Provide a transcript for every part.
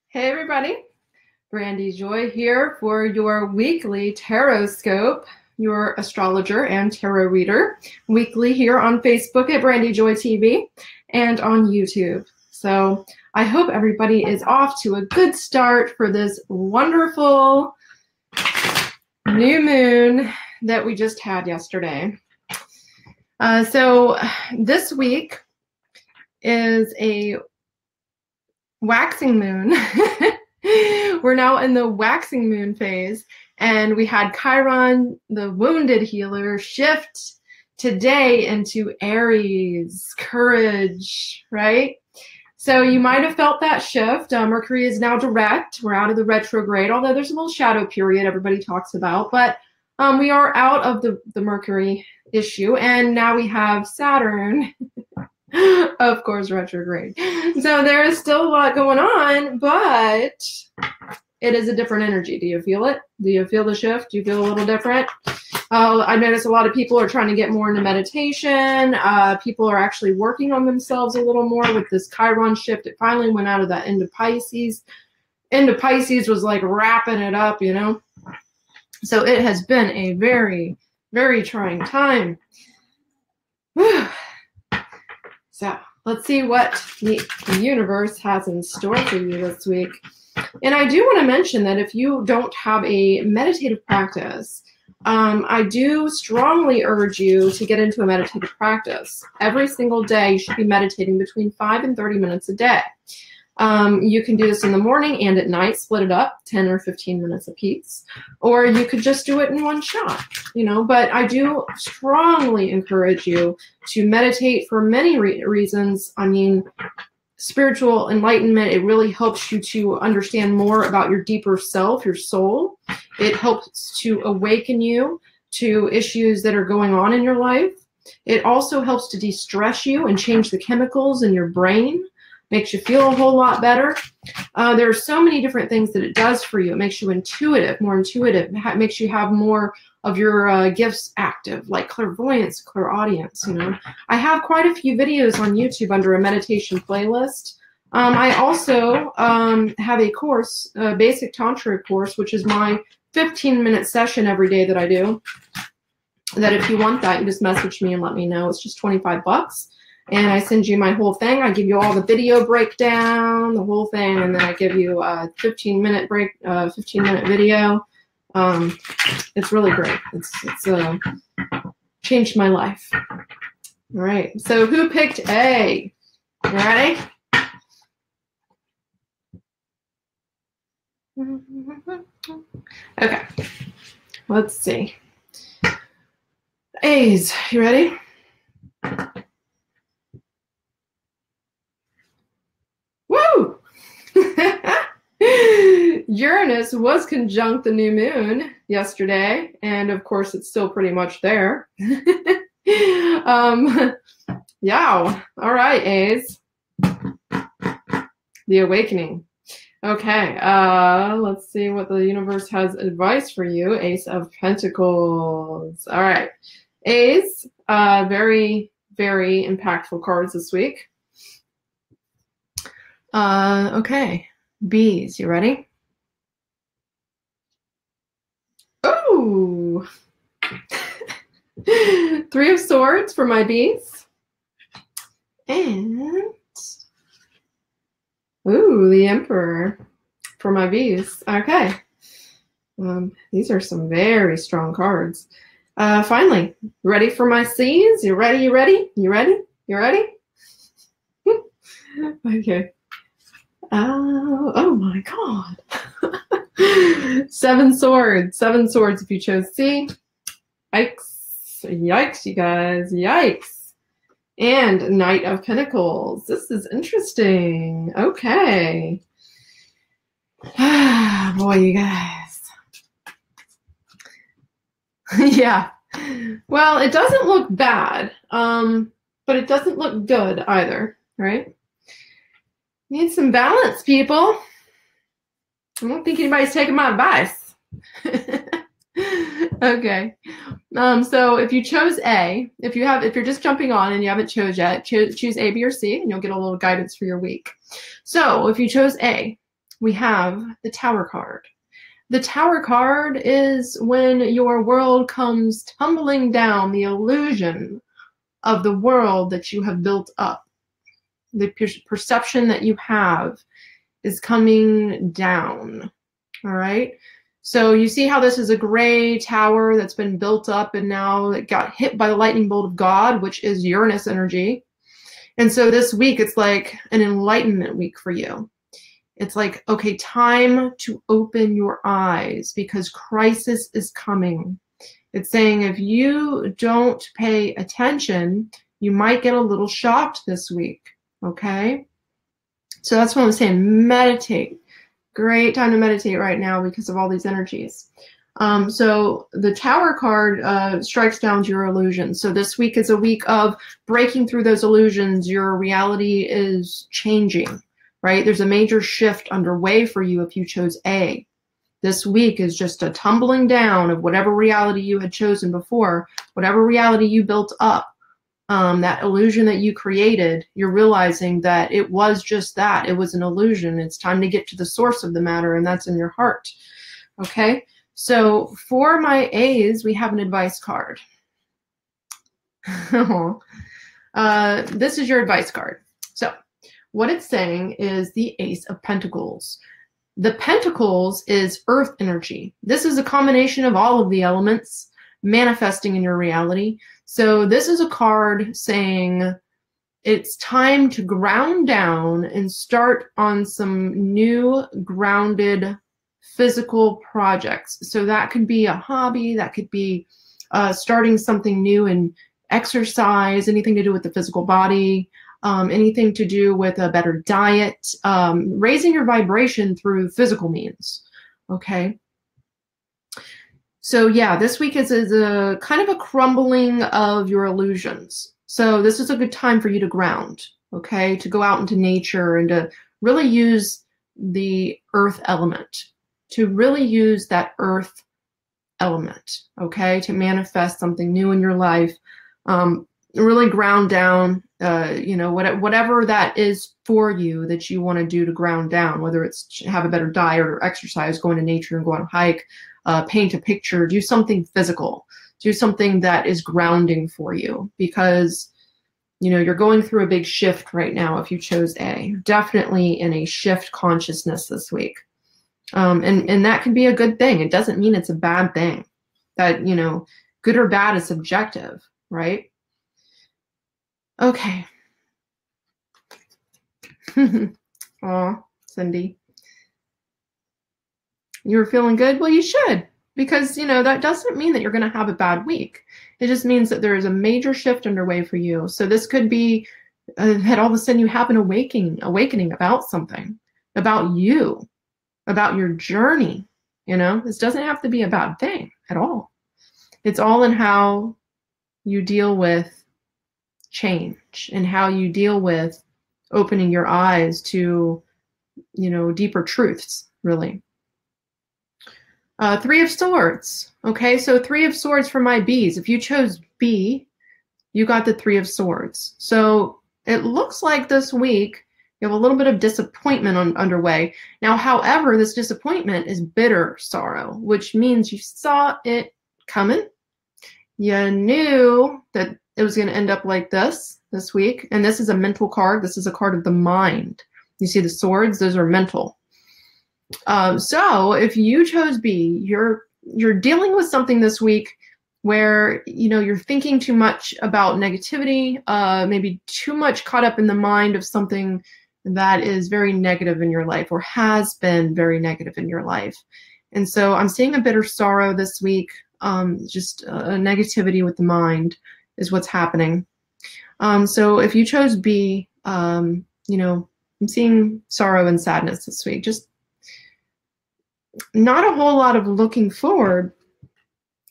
Hey everybody, Brandy Joy here for your weekly Tarotscope, your astrologer and tarot reader, weekly here on Facebook at Brandy Joy TV and on YouTube. So I hope everybody is off to a good start for this wonderful new moon that we just had yesterday. So this week is a waxing moon. We're now in the waxing moon phase, and we had Chiron, the wounded healer, shift today into Aries, courage, right? So you might have felt that shift. Mercury is now direct. We're out of the retrograde, although there's a little shadow period everybody talks about, but we are out of the Mercury issue, and now we have Saturn of course, retrograde. So there is still a lot going on, but it is a different energy. Do you feel it? Do you feel the shift? Do you feel a little different? I notice a lot of people are trying to get more into meditation. People are actually working on themselves a little more with this Chiron shift. It finally went out of that into Pisces. Into Pisces was like wrapping it up, you know? So it has been a very, very trying time. Whew. So let's see what the universe has in store for you this week. And I do want to mention that if you don't have a meditative practice, I do strongly urge you to get into a meditative practice. Every single day, you should be meditating between 5 and 30 minutes a day. You can do this in the morning and at night, split it up, 10 or 15 minutes apiece. Or you could just do it in one shot, you know. But I do strongly encourage you to meditate for many reasons. I mean, spiritual enlightenment, it really helps you to understand more about your deeper self, your soul. It helps to awaken you to issues that are going on in your life. It also helps to de-stress you and change the chemicals in your brain. Makes you feel a whole lot better. There are so many different things that it does for you. It makes you intuitive, more intuitive. It makes you have more of your gifts active, like clairvoyance, clairaudience, you know. I have quite a few videos on YouTube under a meditation playlist. I also have a course, a basic tantra course, which is my 15-minute session every day that I do. That if you want that, you just message me and let me know. It's just 25 bucks. And I send you my whole thing. I give you all the video breakdown, the whole thing, and then I give you a 15-minute video. It's really great. It's changed my life. All right. So who picked A? You ready? Okay. Let's see. A's. You ready? Woo! Uranus was conjunct the new moon yesterday, and of course it's still pretty much there. Yeah. All right, A's. The awakening. Okay, let's see what the universe has advice for you. Ace of Pentacles. All right. A's, very, very impactful cards this week. Okay, B's, you ready? Oh, 3 of Swords for my B's. And, ooh, the Emperor for my B's. Okay. These are some very strong cards. Finally, ready for my C's? You ready? You ready? You ready? You ready? Okay. Oh my God. 7 swords. 7 swords if you chose C. Yikes. Yikes, you guys. Yikes. And Knight of Pentacles. This is interesting. Okay. Boy, you guys. Yeah. Well, it doesn't look bad, but it doesn't look good either, right? Need some balance, people. I don't think anybody's taking my advice. Okay. So if you chose A, if you're just jumping on and you haven't chose yet, choose A, B, or C, and you'll get a little guidance for your week. So if you chose A, we have the Tower card. The Tower card is when your world comes tumbling down, the illusion of the world that you have built up. The perception that you have is coming down. All right. So you see how this is a gray tower that's been built up and now it got hit by the lightning bolt of God, which is Uranus energy. And so this week, it's like an enlightenment week for you. It's like, okay, time to open your eyes because crisis is coming. It's saying if you don't pay attention, you might get a little shocked this week, okay? So that's what I'm saying, meditate. Great time to meditate right now because of all these energies. So the Tower card strikes down your illusions. So this week is a week of breaking through those illusions. Your reality is changing, right? There's a major shift underway for you if you chose A. This week is just a tumbling down of whatever reality you had chosen before, whatever reality you built up, that illusion that you created, you're realizing that it was just that. It was an illusion. It's time to get to the source of the matter, and that's in your heart, okay? So for my A's, we have an advice card. This is your advice card. So what it's saying is the Ace of Pentacles. The Pentacles is earth energy. This is a combination of all of the elements manifesting in your reality. So this is a card saying it's time to ground down and start on some new grounded physical projects. So that could be a hobby, that could be starting something new in exercise, anything to do with the physical body, anything to do with a better diet, raising your vibration through physical means, okay? So yeah, this week is a kind of a crumbling of your illusions. So this is a good time for you to ground, okay? To go out into nature and to really use the earth element, to really use that earth element, okay? To manifest something new in your life, really ground down, you know, whatever that is for you that you want to do to ground down, whether it's have a better diet or exercise, go into nature and go on a hike, paint a picture, do something physical, do something that is grounding for you because, you know, you're going through a big shift right now if you chose A. Definitely in a shift consciousness this week. And that can be a good thing. It doesn't mean it's a bad thing. That, you know, good or bad is subjective, right? Okay. Aw, Cindy. You were feeling good? Well, you should, because, you know, that doesn't mean that you're going to have a bad week. It just means that there is a major shift underway for you. So this could be that all of a sudden you have an awakening about something, about you, about your journey. You know, this doesn't have to be a bad thing at all. It's all in how you deal with change and how you deal with opening your eyes to, you know, deeper truths, really. Three of Swords. Okay, so Three of Swords for my Bs. If you chose B, you got the Three of Swords. So it looks like this week you have a little bit of disappointment underway. Now, however, this disappointment is bitter sorrow, which means you saw it coming. You knew that it was going to end up like this week. And this is a mental card. This is a card of the mind. You see the swords? Those are mental. So if you chose B, you're dealing with something this week where, you know, you're thinking too much about negativity, maybe too much caught up in the mind of something that is very negative in your life or has been very negative in your life. And so I'm seeing a bitter sorrow this week, just a negativity with the mind is what's happening. So if you chose B, you know, I'm seeing sorrow and sadness this week. Just not a whole lot of looking forward.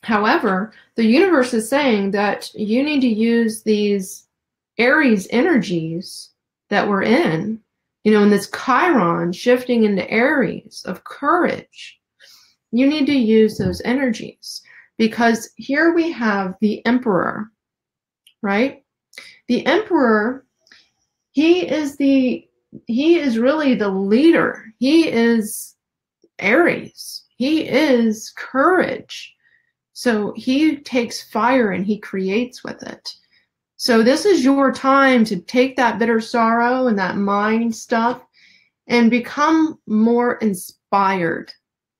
However, the universe is saying that you need to use these Aries energies that we're in, you know, in this Chiron shifting into Aries of courage. You need to use those energies because here we have the Emperor, right? The Emperor, he is the he is really the leader. He is Aries. He is courage. So he takes fire and he creates with it. So this is your time to take that bitter sorrow and that mind stuff and become more inspired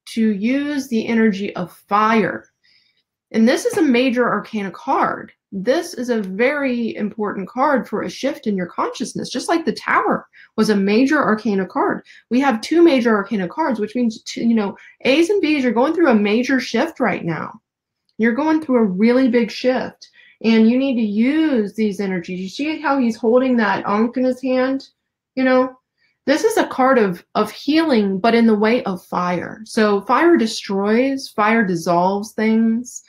to use the energy of fire. And this is a major arcana card. This is a very important card for a shift in your consciousness, just like the Tower was a major arcana card. We have two major arcana cards, which means, you know, A's and B's, you're going through a major shift right now. You're going through a really big shift, and you need to use these energies. You see how he's holding that Ankh in his hand? You know, this is a card of healing, but in the way of fire. So fire destroys, fire dissolves things.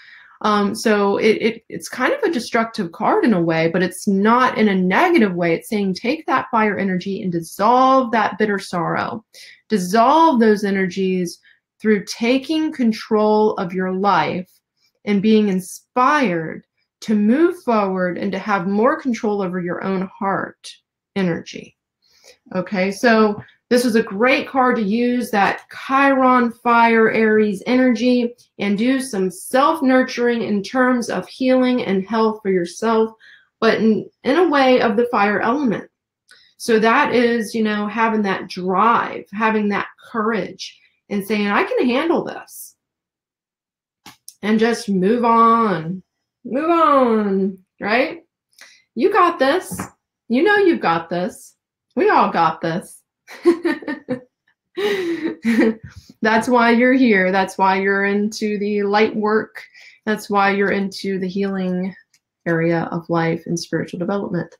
So it's kind of a destructive card in a way, but it's not in a negative way. It's saying take that fire energy and dissolve that bitter sorrow. Dissolve those energies through taking control of your life and being inspired to move forward and to have more control over your own heart energy. Okay, so this was a great card to use that Chiron fire Aries energy and do some self-nurturing in terms of healing and health for yourself, but in a way of the fire element. So that is, you know, having that drive, having that courage and saying, I can handle this. And just move on, right? You got this. You know you've got this. We all got this. That's why you're here. That's why you're into the light work. That's why you're into the healing area of life and spiritual development.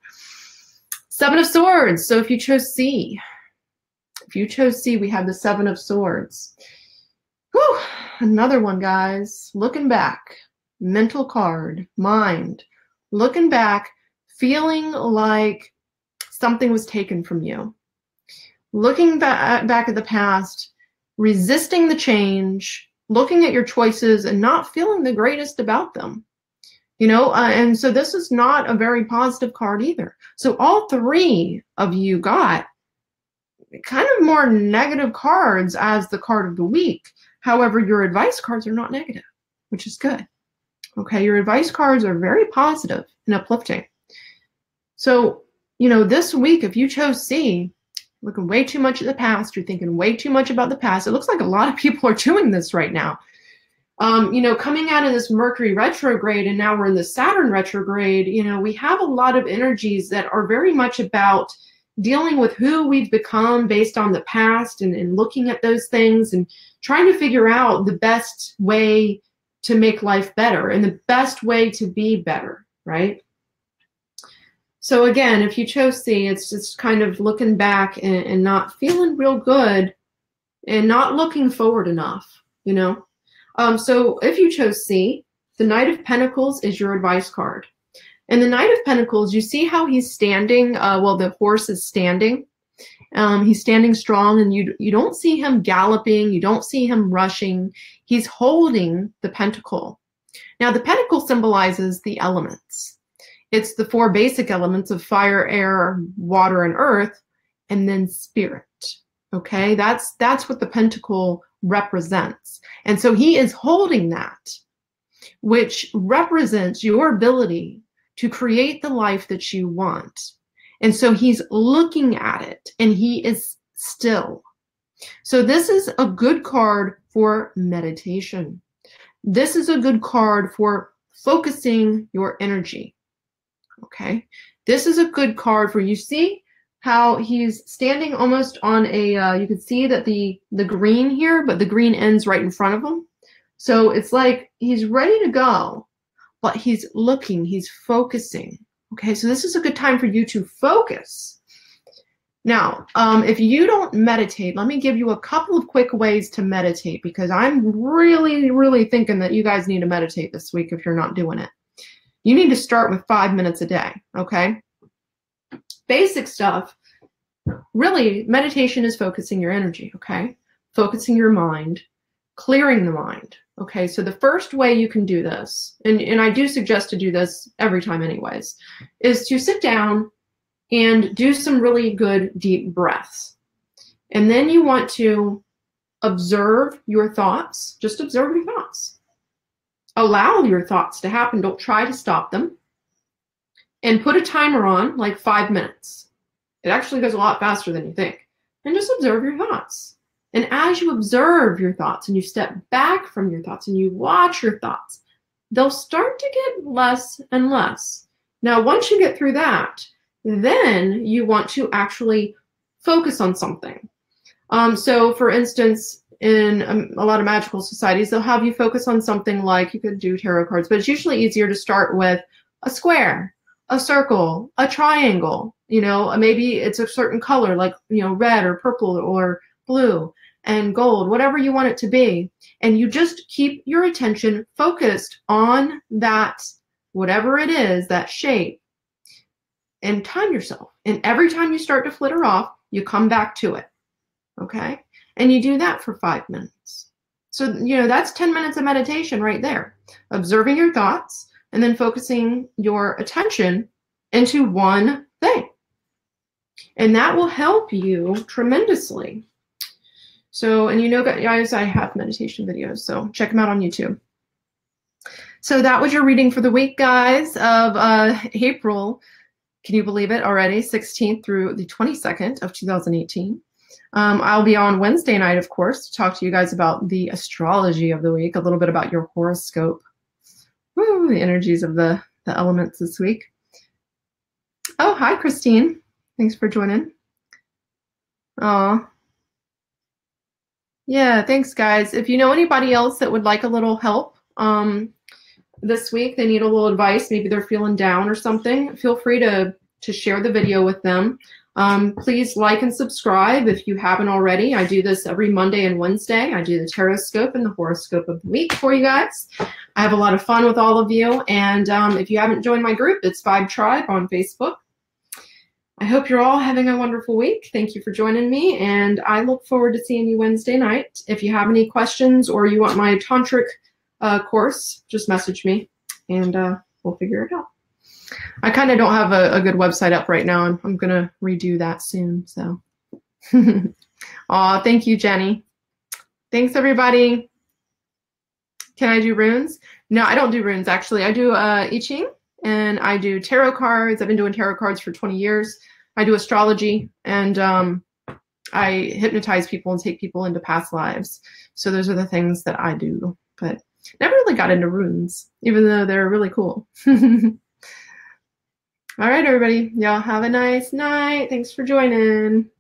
Seven of Swords. So if you chose C, we have the Seven of Swords. Whew, another one, guys. Looking back, mental card, mind. Looking back, feeling like something was taken from you. Looking back at the past, resisting the change, looking at your choices and not feeling the greatest about them. You know, and so this is not a very positive card either. So all three of you got kind of more negative cards as the card of the week. However, your advice cards are not negative, which is good. Okay, your advice cards are very positive and uplifting. So, you know, this week, if you chose C, looking way too much at the past, you're thinking way too much about the past. It looks like a lot of people are doing this right now. You know, coming out of this Mercury retrograde and now we're in the Saturn retrograde, you know, we have a lot of energies that are very much about dealing with who we've become based on the past and looking at those things and trying to figure out the best way to make life better and the best way to be better, right? So again, if you chose C, it's just kind of looking back and not feeling real good and not looking forward enough, you know? So if you chose C, the Knight of Pentacles is your advice card. And the Knight of Pentacles, you see how he's standing, well, the horse is standing. He's standing strong and you don't see him galloping. You don't see him rushing. He's holding the pentacle. Now, the pentacle symbolizes the elements. It's the four basic elements of fire, air, water, and earth, and then spirit. Okay, that's what the pentacle represents. And so he is holding that, which represents your ability to create the life that you want. And so he's looking at it and he is still. So this is a good card for meditation. This is a good card for focusing your energy. Okay, this is a good card for, you see how he's standing almost on a, you can see that the green here, but the green ends right in front of him. So it's like he's ready to go, but he's looking, he's focusing. Okay, so this is a good time for you to focus. Now, if you don't meditate, let me give you a couple of quick ways to meditate because I'm really, really thinking that you guys need to meditate this week if you're not doing it. You need to start with 5 minutes a day, okay? Basic stuff. Really, meditation is focusing your energy, okay? Focusing your mind, clearing the mind, okay? So the first way you can do this, and I do suggest to do this every time anyways, is to sit down and do some really good deep breaths. And then you want to observe your thoughts. Just observe your thoughts. Allow your thoughts to happen. Don't try to stop them. And put a timer on, like 5 minutes. It actually goes a lot faster than you think. And just observe your thoughts. And as you observe your thoughts and you step back from your thoughts and you watch your thoughts, they'll start to get less and less. Now, once you get through that, then you want to actually focus on something. So for instance, in a lot of magical societies, they'll have you focus on something like, you could do tarot cards, but it's usually easier to start with a square, a circle, a triangle, you know, maybe it's a certain color like, you know, red or purple or blue and gold, whatever you want it to be. And you just keep your attention focused on that, whatever it is, that shape, and time yourself. And every time you start to flitter off, you come back to it. Okay? And you do that for 5 minutes. So, you know, that's 10 minutes of meditation right there. Observing your thoughts and then focusing your attention into one thing. And that will help you tremendously. So, and you know, guys, I have meditation videos, so check them out on YouTube. So that was your reading for the week, guys, of April. Can you believe it already? 16th through the 22nd of 2018. I'll be on Wednesday night, of course, to talk to you guys about the astrology of the week, a little bit about your horoscope. Woo, the energies of the elements this week. Oh, hi, Christine. Thanks for joining. Aw. Yeah, thanks, guys. If you know anybody else that would like a little help this week, they need a little advice, maybe they're feeling down or something, feel free to share the video with them. Please like and subscribe if you haven't already. I do this every Monday and Wednesday. I do the Tarotscope and the Horoscope of the week for you guys. I have a lot of fun with all of you. And if you haven't joined my group, it's Vibe Tribe on Facebook. I hope you're all having a wonderful week. Thank you for joining me. And I look forward to seeing you Wednesday night. If you have any questions or you want my tantric course, just message me and we'll figure it out. I kind of don't have a good website up right now. I'm going to redo that soon. So, aw, thank you, Jenny. Thanks, everybody. Can I do runes? No, I don't do runes, actually. I do I Ching, and I do tarot cards. I've been doing tarot cards for 20 years. I do astrology, and I hypnotize people and take people into past lives. So those are the things that I do. But never really got into runes, even though they're really cool. All right, everybody. Y'all have a nice night. Thanks for joining.